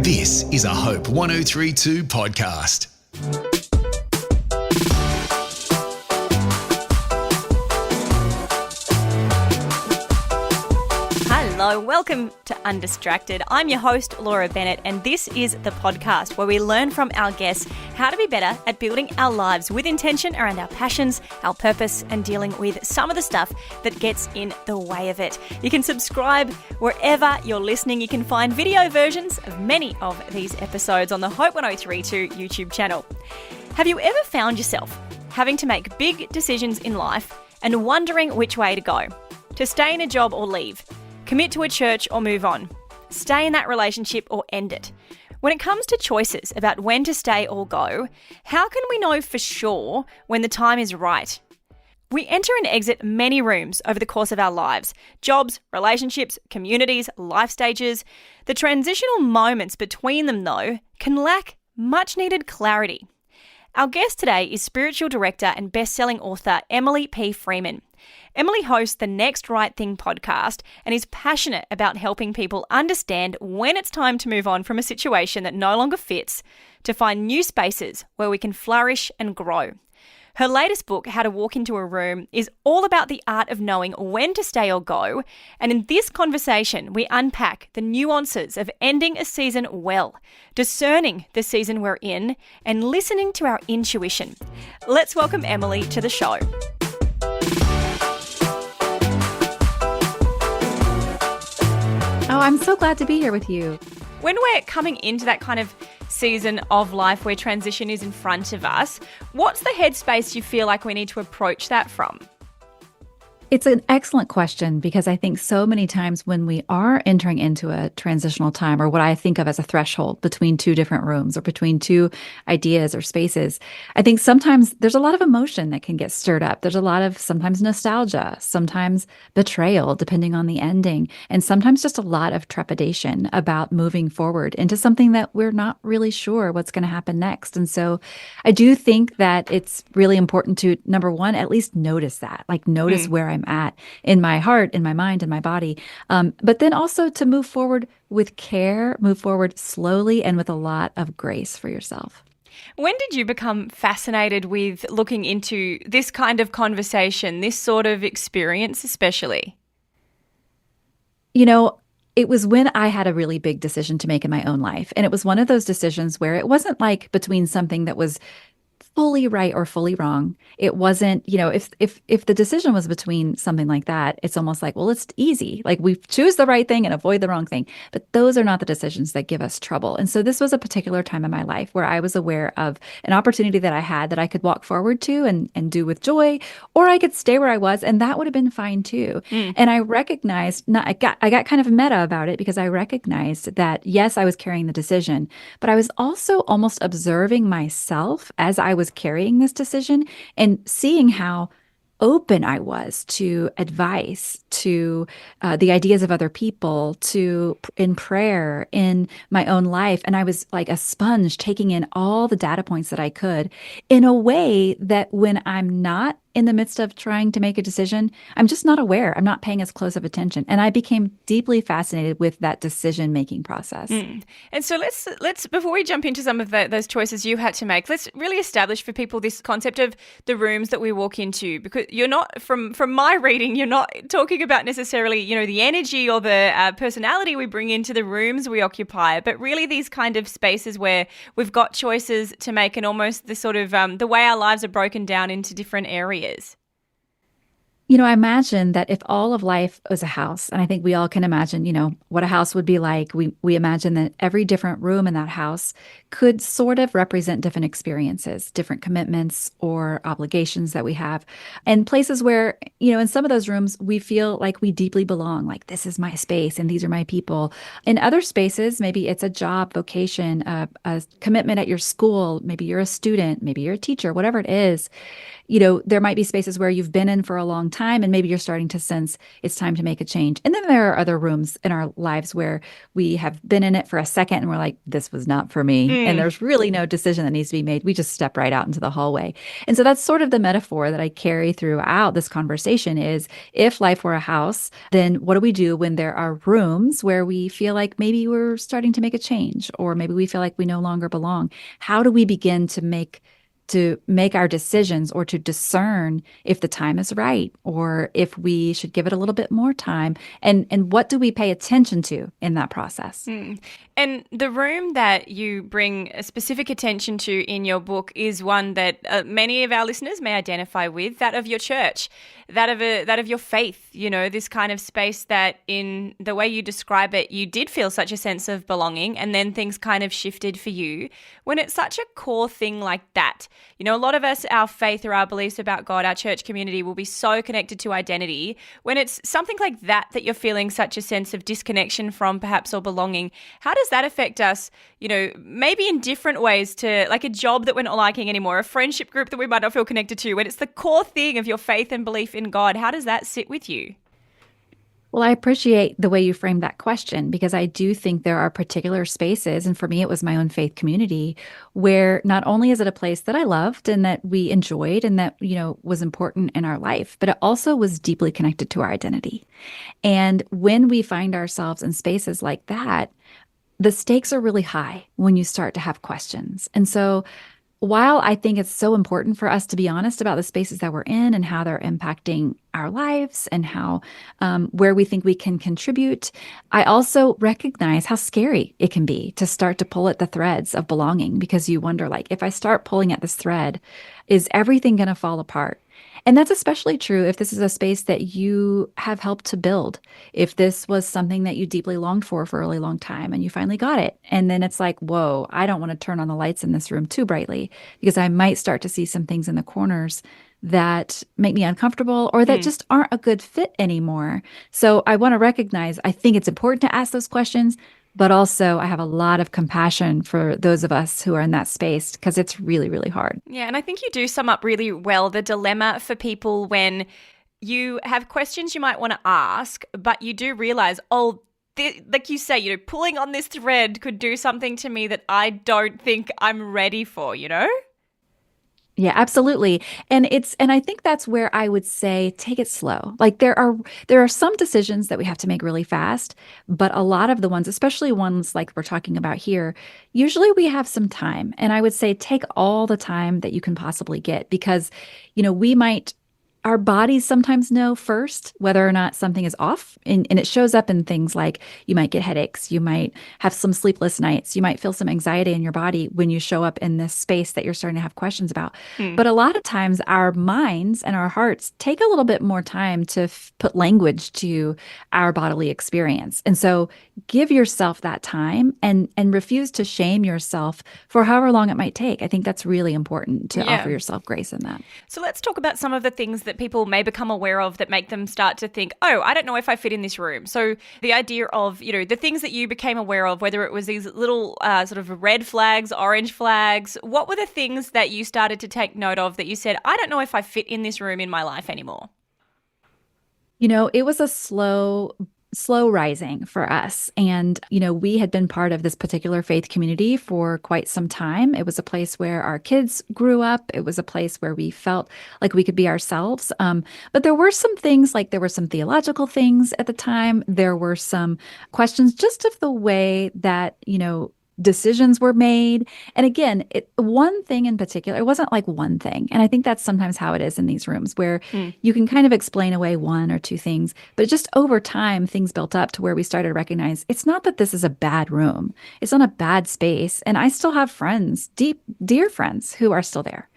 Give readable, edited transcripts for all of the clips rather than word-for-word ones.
This is a Hope 1032 podcast. Hello, welcome to Undistracted. I'm your host, Laura Bennett, and this is the podcast where we learn from our guests how to be better at building our lives with intention around our passions, our purpose, and dealing with some of the stuff that gets in the way of it. You can subscribe wherever you're listening. You can find video versions of many of these episodes on the Hope 1032 YouTube channel. Have you ever found yourself having to make big decisions in life and wondering which way to go? To stay in a job or leave? Commit to a church or move on? Stay in that relationship or end it? When it comes to choices about when to stay or go, how can we know for sure when the time is right? We enter and exit many rooms over the course of our lives. Jobs, relationships, communities, life stages. The transitional moments between them, though, can lack much needed clarity. Our guest today is spiritual director and best-selling author Emily P. Freeman. Emily hosts the Next Right Thing podcast and is passionate about helping people understand when it's time to move on from a situation that no longer fits to find new spaces where we can flourish and grow. Her latest book, How to Walk Into a Room, is all about the art of knowing when to stay or go. And in this conversation, we unpack the nuances of ending a season well, discerning the season we're in, and listening to our intuition. Let's welcome Emily to the show. Oh, I'm so glad to be here with you. When we're coming into that kind of season of life where transition is in front of us, what's the headspace you feel like we need to approach that from? It's an excellent question because I think so many times when we are entering into a transitional time, or what I think of as a threshold between two different rooms or between two ideas or spaces, I think sometimes there's a lot of emotion that can get stirred up. There's a lot of sometimes nostalgia, sometimes betrayal, depending on the ending, and sometimes just a lot of trepidation about moving forward into something that we're not really sure what's going to happen next. And so I do think that it's really important to, number one, at least notice that, like notice where I'm at in my heart, in my mind, in my body. But then also to move forward with care, move forward slowly and with a lot of grace for yourself. When did you become fascinated with looking into this kind of conversation, this sort of experience especially? You know, it was when I had a really big decision to make in my own life. And it was one of those decisions where it wasn't like between something that was fully right or fully wrong. It wasn't, if the decision was between something like that, it's almost like, well, it's easy. Like we choose the right thing and avoid the wrong thing. But those are not the decisions that give us trouble. And so this was a particular time in my life where I was aware of an opportunity that I had that I could walk forward to and do with joy, or I could stay where I was, and that would have been fine too. And I recognized, I got kind of meta about it because I recognized that, yes, I was carrying the decision, but I was also almost observing myself as I was carrying this decision and seeing how open I was to advice, to the ideas of other people, to in prayer, in my own life. And I was like a sponge taking in all the data points that I could in a way that when I'm not in the midst of trying to make a decision, I'm just not aware. I'm not paying as close of attention. And I became deeply fascinated with that decision-making process. And so let's before we jump into some of those choices you had to make, let's really establish for people this concept of the rooms that we walk into, because you're not, from my reading, you're not talking about necessarily, the energy or the personality we bring into the rooms we occupy, but really these kind of spaces where we've got choices to make and almost the sort of the way our lives are broken down into different areas. I imagine that if all of life was a house, and I think we all can imagine, what a house would be like, we imagine that every different room in that house could sort of represent different experiences, different commitments or obligations that we have, and places where, in some of those rooms, we feel like we deeply belong, like this is my space and these are my people. In other spaces, maybe it's a job, vocation, a commitment at your school, maybe you're a student, maybe you're a teacher, whatever it is, there might be spaces where you've been in for a long time and maybe you're starting to sense it's time to make a change. And then there are other rooms in our lives where we have been in it for a second and we're like, this was not for me. And there's really no decision that needs to be made. We just step right out into the hallway. And so that's sort of the metaphor that I carry throughout this conversation is if life were a house, then what do we do when there are rooms where we feel like maybe we're starting to make a change or maybe we feel like we no longer belong? How do we begin to make our decisions or to discern if the time is right or if we should give it a little bit more time and what do we pay attention to in that process? And the room that you bring a specific attention to in your book is one that many of our listeners may identify with, that of your church, that of your faith, this kind of space that in the way you describe it, you did feel such a sense of belonging and then things kind of shifted for you. When it's such a core thing like that, a lot of us, our faith or our beliefs about God, our church community will be so connected to identity. When it's something like that you're feeling such a sense of disconnection from perhaps or belonging, how does that affect us, maybe in different ways to like a job that we're not liking anymore, a friendship group that we might not feel connected to, when it's the core thing of your faith and belief in God, how does that sit with you? Well, I appreciate the way you framed that question because I do think there are particular spaces, and for me, it was my own faith community, where not only is it a place that I loved and that we enjoyed and that, was important in our life, but it also was deeply connected to our identity. And when we find ourselves in spaces like that, the stakes are really high when you start to have questions. And so while I think it's so important for us to be honest about the spaces that we're in and how they're impacting our lives and how where we think we can contribute, I also recognize how scary it can be to start to pull at the threads of belonging because you wonder, like, if I start pulling at this thread, is everything going to fall apart? And that's especially true if this is a space that you have helped to build. If this was something that you deeply longed for a really long time and you finally got it. And then it's like, whoa, I don't want to turn on the lights in this room too brightly because I might start to see some things in the corners that make me uncomfortable or that just aren't a good fit anymore. So I want to recognize, I think it's important to ask those questions, but also I have a lot of compassion for those of us who are in that space because it's really, really hard. Yeah, and I think you do sum up really well the dilemma for people when you have questions you might want to ask, but you do realize, like you say, pulling on this thread could do something to me that I don't think I'm ready for, Yeah, absolutely. And I think that's where I would say take it slow. Like there are some decisions that we have to make really fast, but a lot of the ones, especially ones like we're talking about here, usually we have some time. And I would say take all the time that you can possibly get because, our bodies sometimes know first whether or not something is off. And it shows up in things like you might get headaches, you might have some sleepless nights, you might feel some anxiety in your body when you show up in this space that you're starting to have questions about. But a lot of times our minds and our hearts take a little bit more time to put language to our bodily experience. And so give yourself that time and refuse to shame yourself for however long it might take. I think that's really important to offer yourself grace in that. So let's talk about some of the things that people may become aware of that make them start to think, oh, I don't know if I fit in this room. So the idea of, the things that you became aware of, whether it was these little sort of red flags, orange flags, what were the things that you started to take note of that you said, I don't know if I fit in this room in my life anymore? It was a slow rising for us. And, we had been part of this particular faith community for quite some time. It was a place where our kids grew up. It was a place where we felt like we could be ourselves. But there were some things, like there were some theological things at the time. There were some questions just of the way that, decisions were made. And again, one thing in particular, it wasn't like one thing. And I think that's sometimes how it is in these rooms where you can kind of explain away one or two things, but just over time, things built up to where we started to recognize it's not that this is a bad room. It's not a bad space. And I still have friends, dear friends who are still there.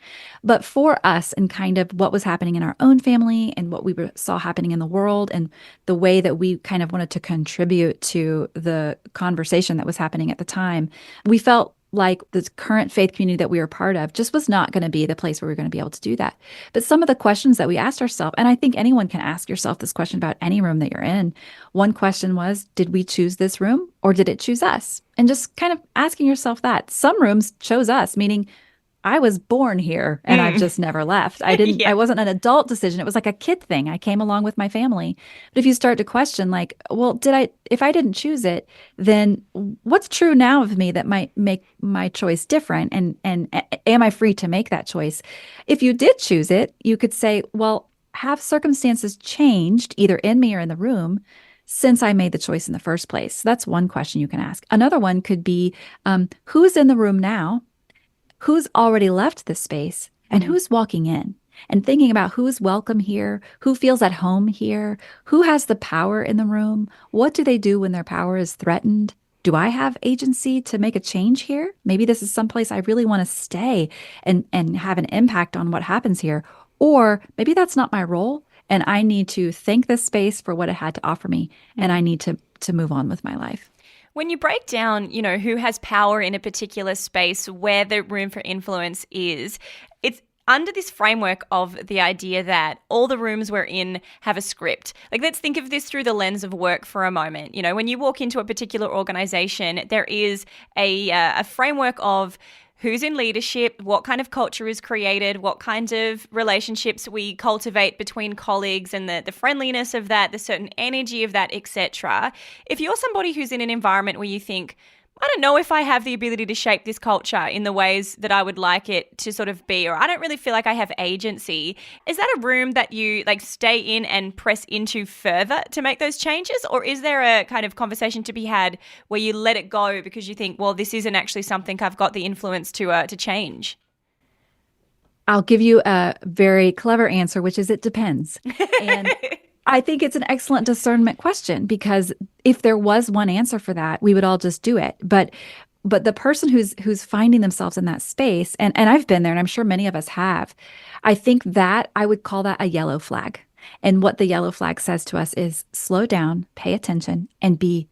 But for us and kind of what was happening in our own family and what we saw happening in the world and the way that we kind of wanted to contribute to the conversation that was happening at the time, we felt like the current faith community that we were part of just was not going to be the place where we were going to be able to do that. But some of the questions that we asked ourselves, and I think anyone can ask yourself this question about any room that you're in. One question was, did we choose this room or did it choose us? And just kind of asking yourself that. Some rooms chose us, meaning I was born here and I've just never left. Yeah. I wasn't an adult decision. It was like a kid thing. I came along with my family. But if you start to question, like, well, if I didn't choose it, then what's true now of me that might make my choice different? And am I free to make that choice? If you did choose it, you could say, well, have circumstances changed either in me or in the room since I made the choice in the first place? So that's one question you can ask. Another one could be, who's in the room now? Who's already left the space and who's walking in, and thinking about who's welcome here, who feels at home here, who has the power in the room, what do they do when their power is threatened? Do I have agency to make a change here? Maybe this is someplace I really want to stay and have an impact on what happens here. Or maybe that's not my role and I need to thank this space for what it had to offer me and I need to move on with my life. When you break down, who has power in a particular space, where the room for influence is, it's under this framework of the idea that all the rooms we're in have a script. Like, let's think of this through the lens of work for a moment. When you walk into a particular organization, there is a framework of who's in leadership, what kind of culture is created, what kind of relationships we cultivate between colleagues and the friendliness of that, the certain energy of that, etc. If you're somebody who's in an environment where you think, I don't know if I have the ability to shape this culture in the ways that I would like it to sort of be, or I don't really feel like I have agency, is that a room that you like stay in and press into further to make those changes? Or is there a kind of conversation to be had where you let it go because you think, well, this isn't actually something I've got the influence to change? I'll give you a very clever answer, which is it depends. And I think it's an excellent discernment question, because if there was one answer for that, we would all just do it. But the person who's finding themselves in that space, and I've been there, and I'm sure many of us have, I think that I would call that a yellow flag. And what the yellow flag says to us is slow down, pay attention, and be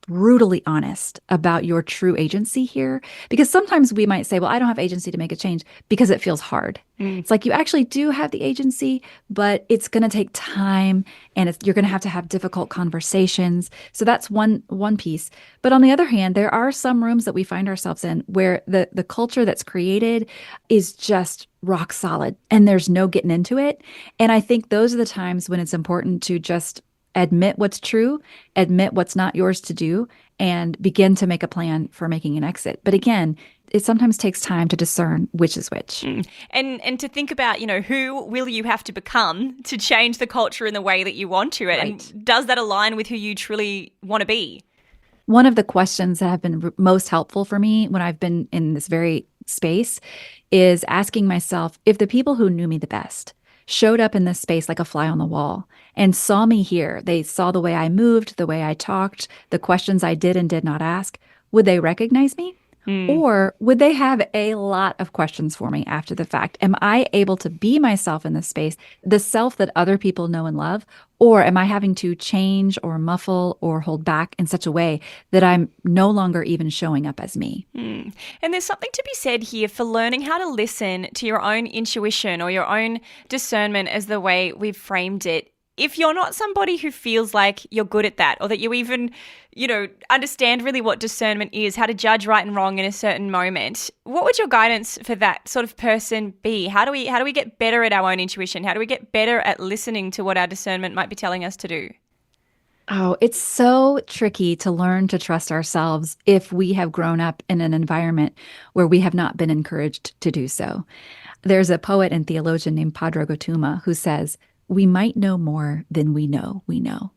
brutally honest about your true agency here. Because sometimes we might say, well, I don't have agency to make a change because it feels hard. It's like you actually do have the agency, but it's going to take time and you're going to have difficult conversations. So that's one piece. But on the other hand, there are some rooms that we find ourselves in where the culture that's created is just rock solid and there's no getting into it. And I think those are the times when it's important to just admit what's true, admit what's not yours to do, and begin to make a plan for making an exit. But again, it sometimes takes time to discern which is which. And to think about, who will you have to become to change the culture in the way that you want to? Right. And does that align with who you truly want to be? One of the questions that have been most helpful for me when I've been in this very space is asking myself, if the people who knew me the best showed up in this space like a fly on the wall and saw me here, they saw the way I moved, the way I talked, the questions I did and did not ask, would they recognize me? Or would they have a lot of questions for me after the fact? Am I able to be myself in this space, the self that other people know and love? Or am I having to change or muffle or hold back in such a way that I'm no longer even showing up as me? And there's something to be said here for learning how to listen to your own intuition or your own discernment, as the way we've framed it. If you're not somebody who feels like you're good at that, or that you even, understand really what discernment is, how to judge right and wrong in a certain moment, what would your guidance for that sort of person be? How do we get better at our own intuition? How do we get better at listening to what our discernment might be telling us to do? Oh, it's so tricky to learn to trust ourselves if we have grown up in an environment where we have not been encouraged to do so. There's a poet and theologian named Padre Gotuma who says, we might know more than we know we know.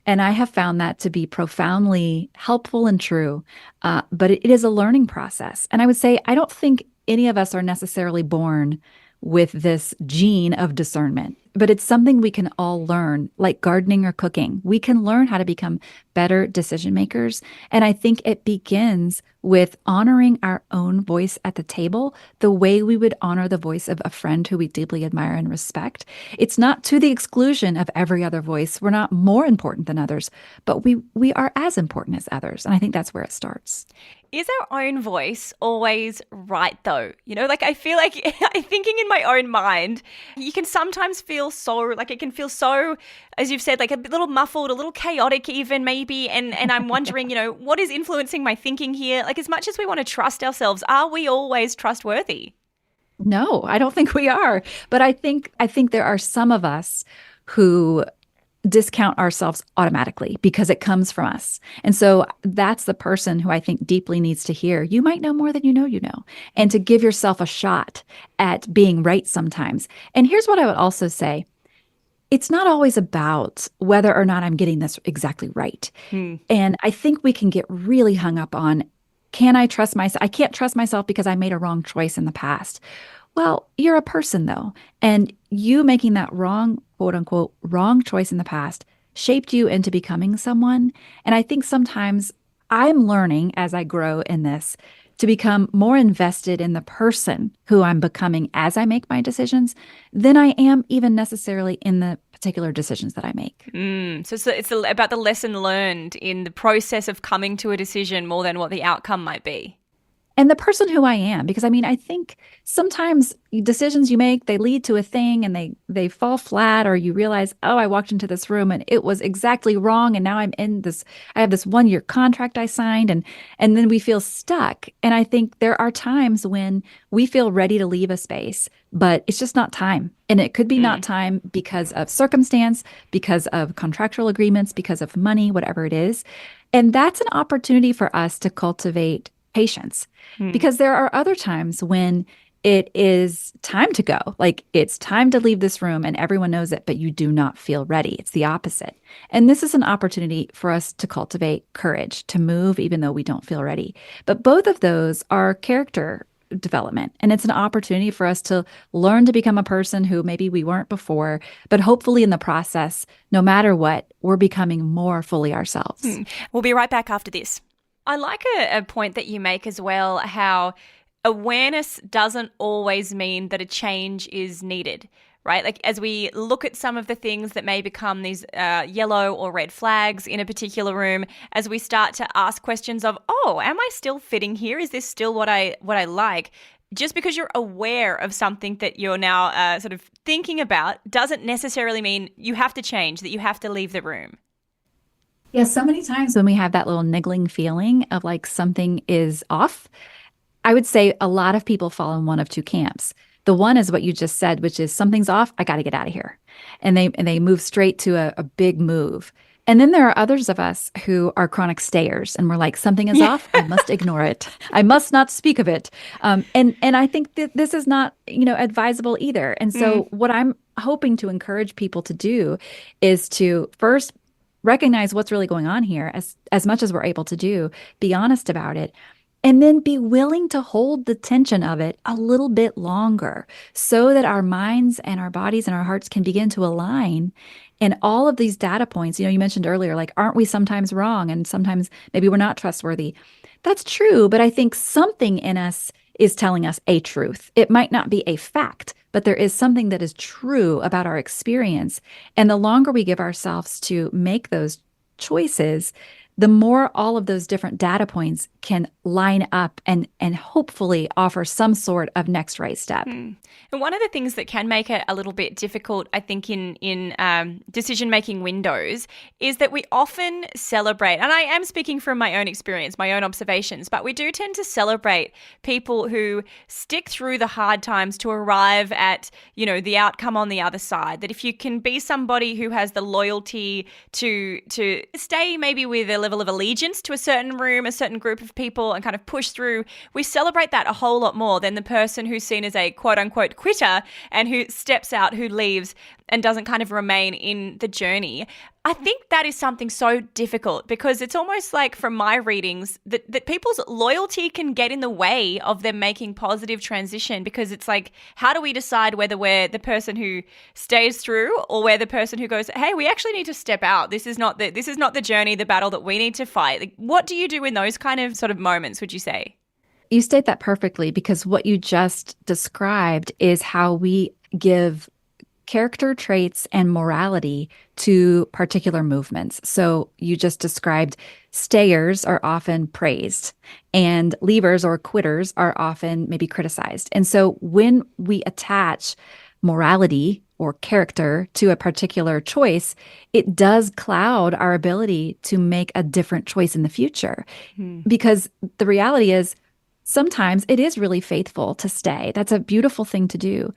And I have found that to be profoundly helpful and true, but it is a learning process. And I would say, I don't think any of us are necessarily born with this gene of discernment, but it's something we can all learn, like gardening or cooking. We can learn how to become better decision makers. And I think it begins with honoring our own voice at the table, the way we would honor the voice of a friend who we deeply admire and respect. It's not to the exclusion of every other voice. We're not more important than others, but we are as important as others. And I think that's where it starts. Is our own voice always right, though? I feel like thinking in my own mind, you can sometimes feel so, it can feel so, as you've said, like a little muffled, a little chaotic even maybe. And I'm wondering, what is influencing my thinking here? As much as we want to trust ourselves, are we always trustworthy? No, I don't think we are. But I think there are some of us who discount ourselves automatically because it comes from us. And so that's the person who I think deeply needs to hear, you might know more than you know, and to give yourself a shot at being right sometimes. And here's what I would also say. It's not always about whether or not I'm getting this exactly right. Hmm. And I think we can get really hung up on, can I trust myself? I can't trust myself because I made a wrong choice in the past. Well, you're a person though, and you making that wrong, quote unquote, wrong choice in the past shaped you into becoming someone. And I think sometimes I'm learning as I grow in this to become more invested in the person who I'm becoming as I make my decisions than I am even necessarily in the particular decisions that I make. So it's about the lesson learned in the process of coming to a decision more than what the outcome might be. And the person who I am, because I mean, I think sometimes decisions you make, they lead to a thing and they fall flat, or you realize, oh, I walked into this room and it was exactly wrong, and now I have this 1 year contract I signed, and then we feel stuck. And I think there are times when we feel ready to leave a space, but it's just not time. And it could be not time because of circumstance, because of contractual agreements, because of money, whatever it is. And that's an opportunity for us to cultivate patience, because there are other times when it is time to go. Like it's time to leave this room and everyone knows it, but you do not feel ready. It's the opposite. And this is an opportunity for us to cultivate courage, to move even though we don't feel ready. But both of those are character development. And it's an opportunity for us to learn to become a person who maybe we weren't before, but hopefully in the process, no matter what, we're becoming more fully ourselves. We'll be right back after this. I like a point that you make as well, how awareness doesn't always mean that a change is needed, right? Like as we look at some of the things that may become these yellow or red flags in a particular room, as we start to ask questions of, oh, am I still fitting here? Is this still what I like? Just because you're aware of something that you're now sort of thinking about doesn't necessarily mean you have to change, that you have to leave the room. Yeah, so many times when we have that little niggling feeling of like something is off, I would say a lot of people fall in one of two camps. The one is what you just said, which is something's off, I got to get out of here. And they move straight to a big move. And then there are others of us who are chronic stayers and we're like, something is off, I must ignore it. I must not speak of it. And I think that this is not, advisable either. And so what I'm hoping to encourage people to do is to first recognize what's really going on here as much as we're able to do, be honest about it, and then be willing to hold the tension of it a little bit longer so that our minds and our bodies and our hearts can begin to align. And all of these data points, you mentioned earlier, like, aren't we sometimes wrong? And sometimes maybe we're not trustworthy. That's true. But I think something in us is telling us a truth. It might not be a fact, but there is something that is true about our experience. And the longer we give ourselves to make those choices, the more all of those different data points can line up and hopefully offer some sort of next right step. And one of the things that can make it a little bit difficult, I think, in decision-making windows is that we often celebrate, and I am speaking from my own experience, my own observations, but we do tend to celebrate people who stick through the hard times to arrive at, the outcome on the other side. That if you can be somebody who has the loyalty to stay maybe with a level of allegiance to a certain room, a certain group of people, and kind of push through, we celebrate that a whole lot more than the person who's seen as a quote-unquote quitter and who steps out, who leaves and doesn't kind of remain in the journey. I think that is something so difficult because it's almost like, from my readings, that people's loyalty can get in the way of them making positive transition, because it's like, how do we decide whether we're the person who stays through or we're the person who goes, hey, we actually need to step out. This is not the journey, the battle that we need to fight. Like, what do you do in those kind of sort of moments, would you say? You state that perfectly, because what you just described is how we give character traits and morality to particular movements. So you just described stayers are often praised and leavers or quitters are often maybe criticized. And so when we attach morality or character to a particular choice, it does cloud our ability to make a different choice in the future. Because the reality is, sometimes it is really faithful to stay. That's a beautiful thing to do.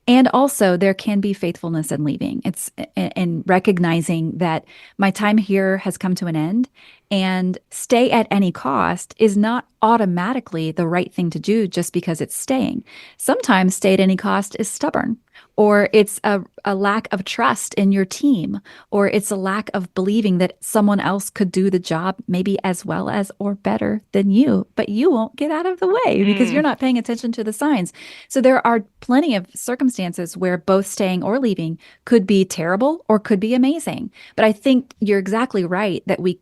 And also, there can be faithfulness in leaving. It's in recognizing that my time here has come to an end, and stay at any cost is not automatically the right thing to do just because it's staying. Sometimes stay at any cost is stubborn, or it's a lack of trust in your team, or it's a lack of believing that someone else could do the job maybe as well as or better than you, but you won't get out of the way because you're not paying attention to the signs. So there are plenty of circumstances where both staying or leaving could be terrible or could be amazing. But I think you're exactly right that we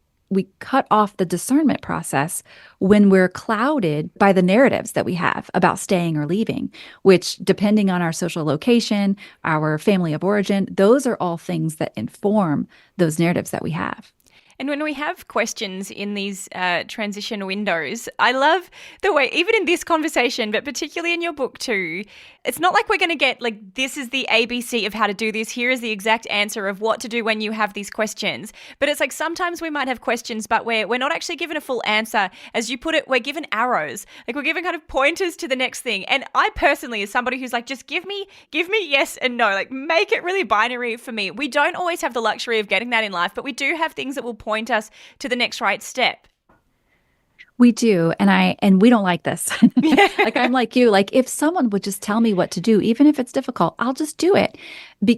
cut off the discernment process when we're clouded by the narratives that we have about staying or leaving, which, depending on our social location, our family of origin, those are all things that inform those narratives that we have. And when we have questions in these transition windows, I love the way, even in this conversation, but particularly in your book too, it's not like we're going to get like, this is the ABC of how to do this. Here is the exact answer of what to do when you have these questions. But it's like sometimes we might have questions, but we're not actually given a full answer. As you put it, we're given arrows. Like we're given kind of pointers to the next thing. And I personally, as somebody who's like, just give me yes and no, like make it really binary for me. We don't always have the luxury of getting that in life, but we do have things that will point us to the next right step. We do. And we don't like this. Like I'm like you, like if someone would just tell me what to do, even if it's difficult, I'll just do it.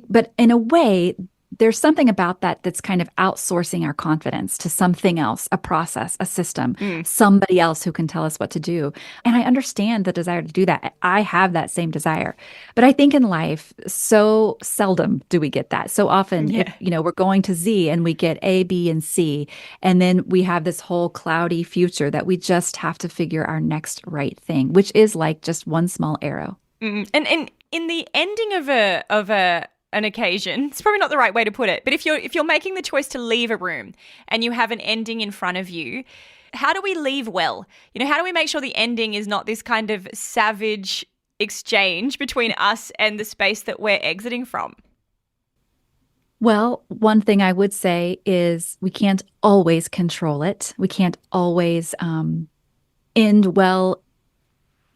But in a way, there's something about that that's kind of outsourcing our confidence to something else, a process, a system, somebody else who can tell us what to do. And I understand the desire to do that. I have that same desire. But I think in life, so seldom do we get that. So often, if, we're going to Z and we get A, B, and C, and then we have this whole cloudy future that we just have to figure our next right thing, which is like just one small arrow. And in the ending of an occasion, it's probably not the right way to put it, but if you're making the choice to leave a room and you have an ending in front of you, how do we leave well? How do we make sure the ending is not this kind of savage exchange between us and the space that we're exiting from? Well, one thing I would say is we can't always control it. We can't always end well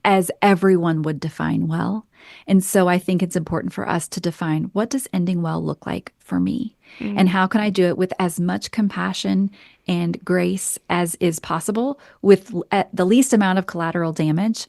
as everyone would define well. And so I think it's important for us to define, what does ending well look like for me? And how can I do it with as much compassion and grace as is possible with the least amount of collateral damage?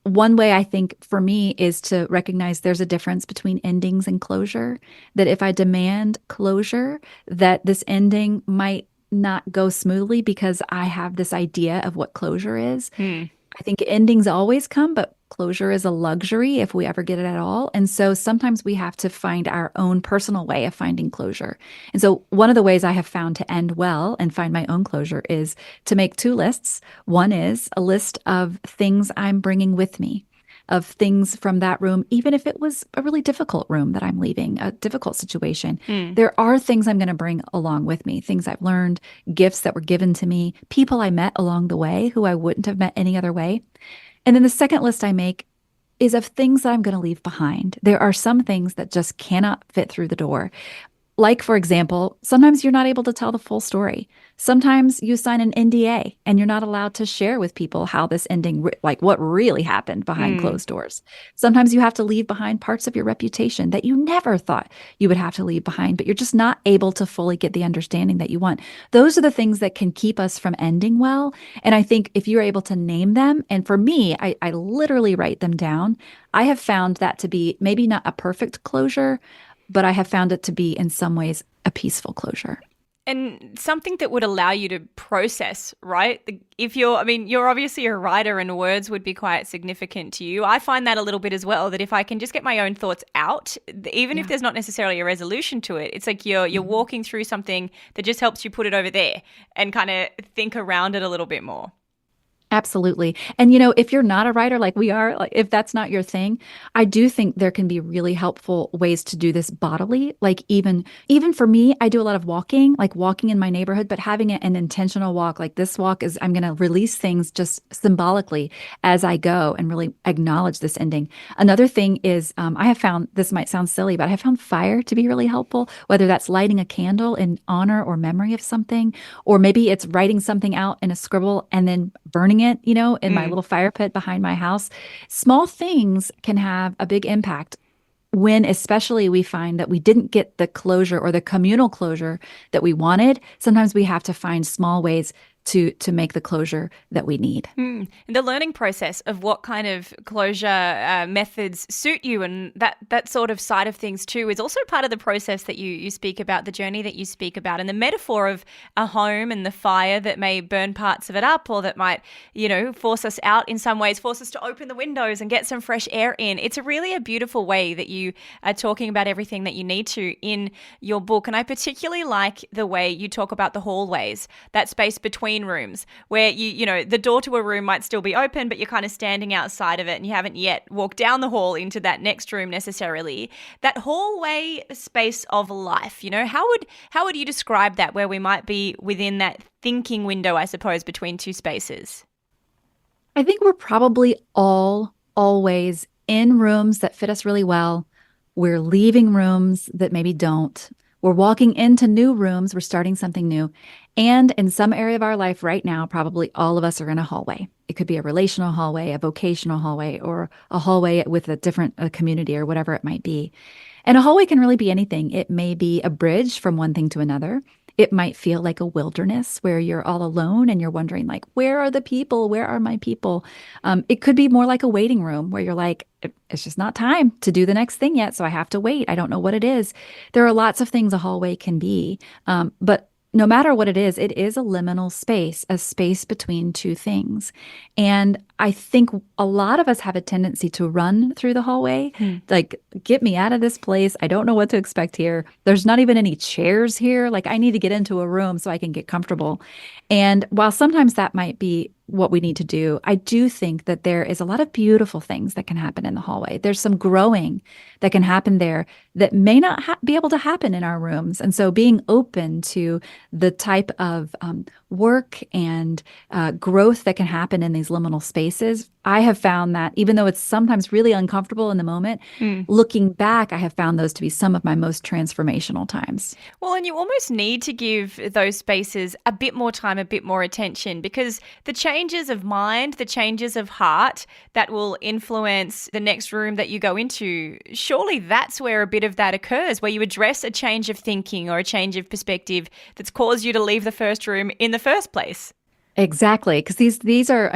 One way I think for me is to recognize there's a difference between endings and closure, that if I demand closure, that this ending might not go smoothly because I have this idea of what closure is. I think endings always come, but closure is a luxury if we ever get it at all. And so sometimes we have to find our own personal way of finding closure. And so one of the ways I have found to end well and find my own closure is to make two lists. One is a list of things I'm bringing with me, of things from that room, even if it was a really difficult room that I'm leaving, a difficult situation. There are things I'm going to bring along with me, things I've learned, gifts that were given to me, people I met along the way who I wouldn't have met any other way. And then the second list I make is of things that I'm going to leave behind. There are some things that just cannot fit through the door. Like, for example, sometimes you're not able to tell the full story. Sometimes you sign an NDA and you're not allowed to share with people how this ending, like what really happened behind closed doors. Sometimes you have to leave behind parts of your reputation that you never thought you would have to leave behind, but you're just not able to fully get the understanding that you want. Those are the things that can keep us from ending well. And I think if you're able to name them, and for me, I literally write them down, I have found that to be maybe not a perfect closure, but I have found it to be in some ways a peaceful closure. And something that would allow you to process, right? If you're obviously a writer and words would be quite significant to you. I find that a little bit as well, that if I can just get my own thoughts out, even if there's not necessarily a resolution to it, it's like you're walking through something that just helps you put it over there and kind of think around it a little bit more. Absolutely. And, if you're not a writer like we are, like if that's not your thing, I do think there can be really helpful ways to do this bodily. Like even for me, I do a lot of walking, like walking in my neighborhood, but having an intentional walk. Like this walk is, I'm going to release things just symbolically as I go and really acknowledge this ending. Another thing is I have found, this might sound silly, but I have found fire to be really helpful, whether that's lighting a candle in honor or memory of something, or maybe it's writing something out in a scribble and then burning growing it, in my little fire pit behind my house. Small things can have a big impact when especially we find that we didn't get the closure or the communal closure that we wanted. Sometimes we have to find small ways to make the closure that we need. And the learning process of what kind of closure methods suit you and that sort of side of things too is also part of the process that you speak about, the journey that you speak about, and the metaphor of a home and the fire that may burn parts of it up or that might, force us out in some ways, force us to open the windows and get some fresh air in. It's really a beautiful way that you are talking about everything that you need to in your book. And I particularly like the way you talk about the hallways, that space between rooms where the door to a room might still be open, but you're kind of standing outside of it and you haven't yet walked down the hall into that next room necessarily. That hallway space of life, how would you describe that, where we might be within that thinking window, I suppose, between two spaces? I think we're probably all always in rooms that fit us really well. We're leaving rooms that maybe don't. We're walking into new rooms. We're starting something new. And in some area of our life right now, probably all of us are in a hallway. It could be a relational hallway, a vocational hallway, or a hallway with a different community or whatever it might be. And a hallway can really be anything. It may be a bridge from one thing to another. It might feel like a wilderness where you're all alone and you're wondering, like, where are the people? Where are my people? It could be more like a waiting room where you're like, it's just not time to do the next thing yet, so I have to wait. I don't know what it is. There are lots of things a hallway can be, but no matter what it is a liminal space, a space between two things. And I think a lot of us have a tendency to run through the hallway, like, get me out of this place. I don't know what to expect here. There's not even any chairs here. Like, I need to get into a room so I can get comfortable. And while sometimes that might be what we need to do, I do think that there is a lot of beautiful things that can happen in the hallway. There's some growing that can happen there that may not be able to happen in our rooms. And so being open to the type of work and growth that can happen in these liminal spaces, I have found that even though it's sometimes really uncomfortable in the moment, looking back, I have found those to be some of my most transformational times. Well, and you almost need to give those spaces a bit more time, a bit more attention, because the changes of mind, the changes of heart that will influence the next room that you go into, surely that's where a bit of that occurs, where you address a change of thinking or a change of perspective that's caused you to leave the first room in the first place. Exactly. Because these are,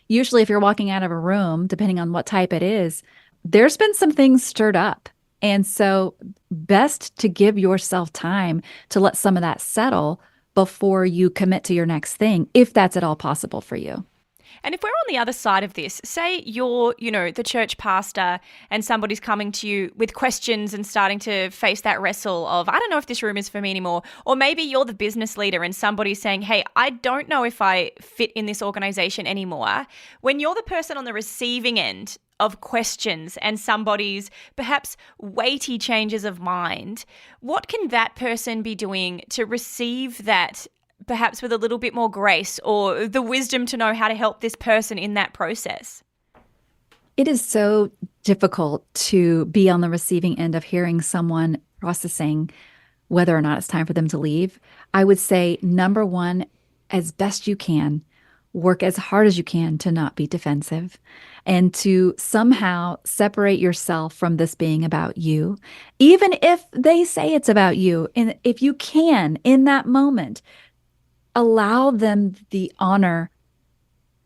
usually if you're walking out of a room, depending on what type it is, there's been some things stirred up. And so best to give yourself time to let some of that settle before you commit to your next thing, if that's at all possible for you. And if we're on the other side of this, say you're, the church pastor and somebody's coming to you with questions and starting to face that wrestle of, I don't know if this room is for me anymore. Or maybe you're the business leader and somebody's saying, hey, I don't know if I fit in this organization anymore. When you're the person on the receiving end of questions and somebody's perhaps weighty changes of mind, what can that person be doing to receive that perhaps with a little bit more grace or the wisdom to know how to help this person in that process? It is so difficult to be on the receiving end of hearing someone processing whether or not it's time for them to leave. I would say, number one, as best you can, work as hard as you can to not be defensive and to somehow separate yourself from this being about you, even if they say it's about you. And if you can, in that moment, allow them the honor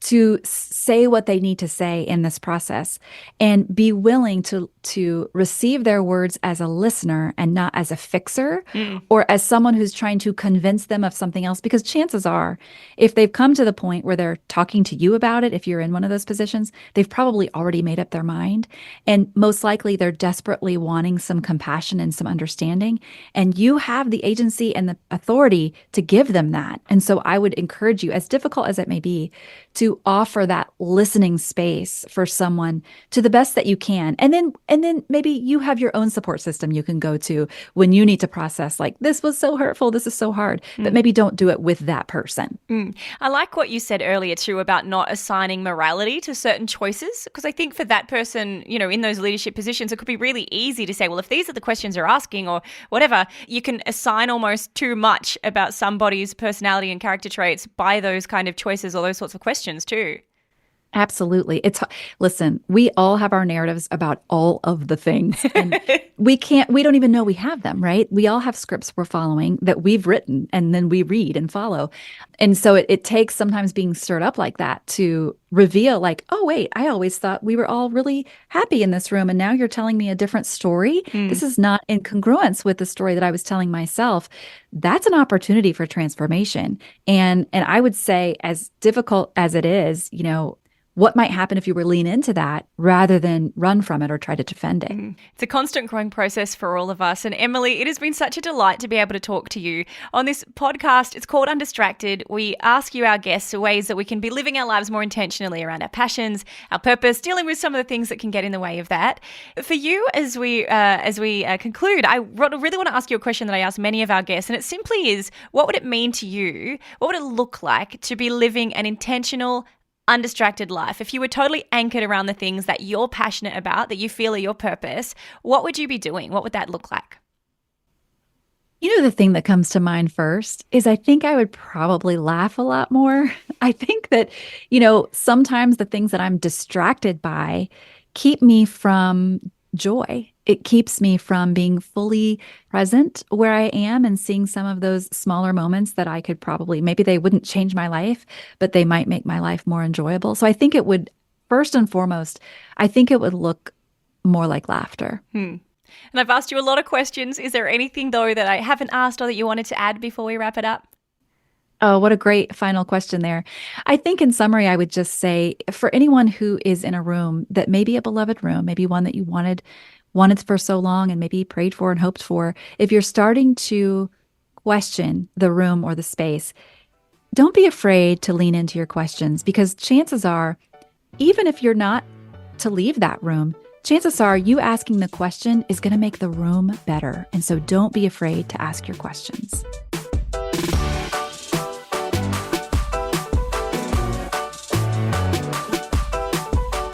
to say what they need to say in this process and be willing to receive their words as a listener and not as a fixer or as someone who's trying to convince them of something else. Because chances are, if they've come to the point where they're talking to you about it, if you're in one of those positions, they've probably already made up their mind. And most likely they're desperately wanting some compassion and some understanding. And you have the agency and the authority to give them that. And so I would encourage you, as difficult as it may be, to offer that listening space for someone to the best that you can. And then And then maybe you have your own support system you can go to when you need to process, like, this was so hurtful, this is so hard, but maybe don't do it with that person. I like what you said earlier too about not assigning morality to certain choices, because I think for that person, in those leadership positions, it could be really easy to say, well, if these are the questions they're asking or whatever, you can assign almost too much about somebody's personality and character traits by those kind of choices or those sorts of questions too. Absolutely. Listen, we all have our narratives about all of the things, and we don't even know we have them, right? We all have scripts we're following that we've written and then we read and follow. And so it takes sometimes being stirred up like that to reveal, like, oh, wait, I always thought we were all really happy in this room, and now you're telling me a different story. This is not in congruence with the story that I was telling myself. That's an opportunity for transformation. And I would say, as difficult as it is, what might happen if you were lean into that rather than run from it or try to defend it? It's a constant growing process for all of us. And Emily, it has been such a delight to be able to talk to you on this podcast. It's called Undistracted. We ask you, our guests, ways that we can be living our lives more intentionally around our passions, our purpose, dealing with some of the things that can get in the way of that. For you, as we conclude, I really want to ask you a question that I ask many of our guests, and it simply is, what would it mean to you? What would it look like to be living an intentional, undistracted life? If you were totally anchored around the things that you're passionate about, that you feel are your purpose, what would you be doing? What would that look like? The thing that comes to mind first is I think I would probably laugh a lot more. I think that, sometimes the things that I'm distracted by keep me from joy. It keeps me from being fully present where I am and seeing some of those smaller moments that I could maybe they wouldn't change my life, but they might make my life more enjoyable. So I think it would, first and foremost, I think it would look more like laughter. And I've asked you a lot of questions. Is there anything, though, that I haven't asked or that you wanted to add before we wrap it up? Oh, what a great final question there. I think in summary, I would just say, for anyone who is in a room that may be a beloved room, maybe one that you wanted for so long and maybe prayed for and hoped for, if you're starting to question the room or the space, don't be afraid to lean into your questions, because chances are, even if you're not to leave that room, chances are you asking the question is going to make the room better. And so don't be afraid to ask your questions.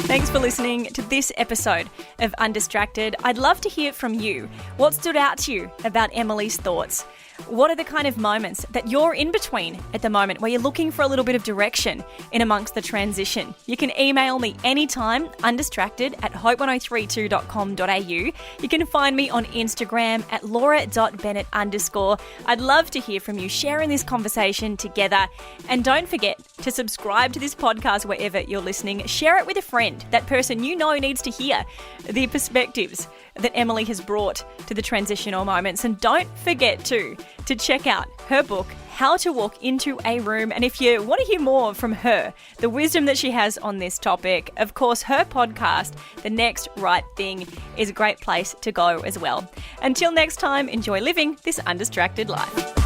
Thanks for listening to this episode of Undistracted. I'd love to hear from you. What stood out to you about Emily's thoughts? What are the kind of moments that you're in between at the moment where you're looking for a little bit of direction in amongst the transition? You can email me anytime, undistracted@hope1032.com.au. You can find me on Instagram at laura.bennett_. I'd love to hear from you, sharing this conversation together. And don't forget to subscribe to this podcast wherever you're listening. Share it with a friend, that person you know needs to hear the perspectives that Emily has brought to the transitional moments. And don't forget to check out her book, How to Walk Into a Room. And if you want to hear more from her, the wisdom that she has on this topic, of course, her podcast, The Next Right Thing, is a great place to go as well. Until next time, enjoy living this undistracted life.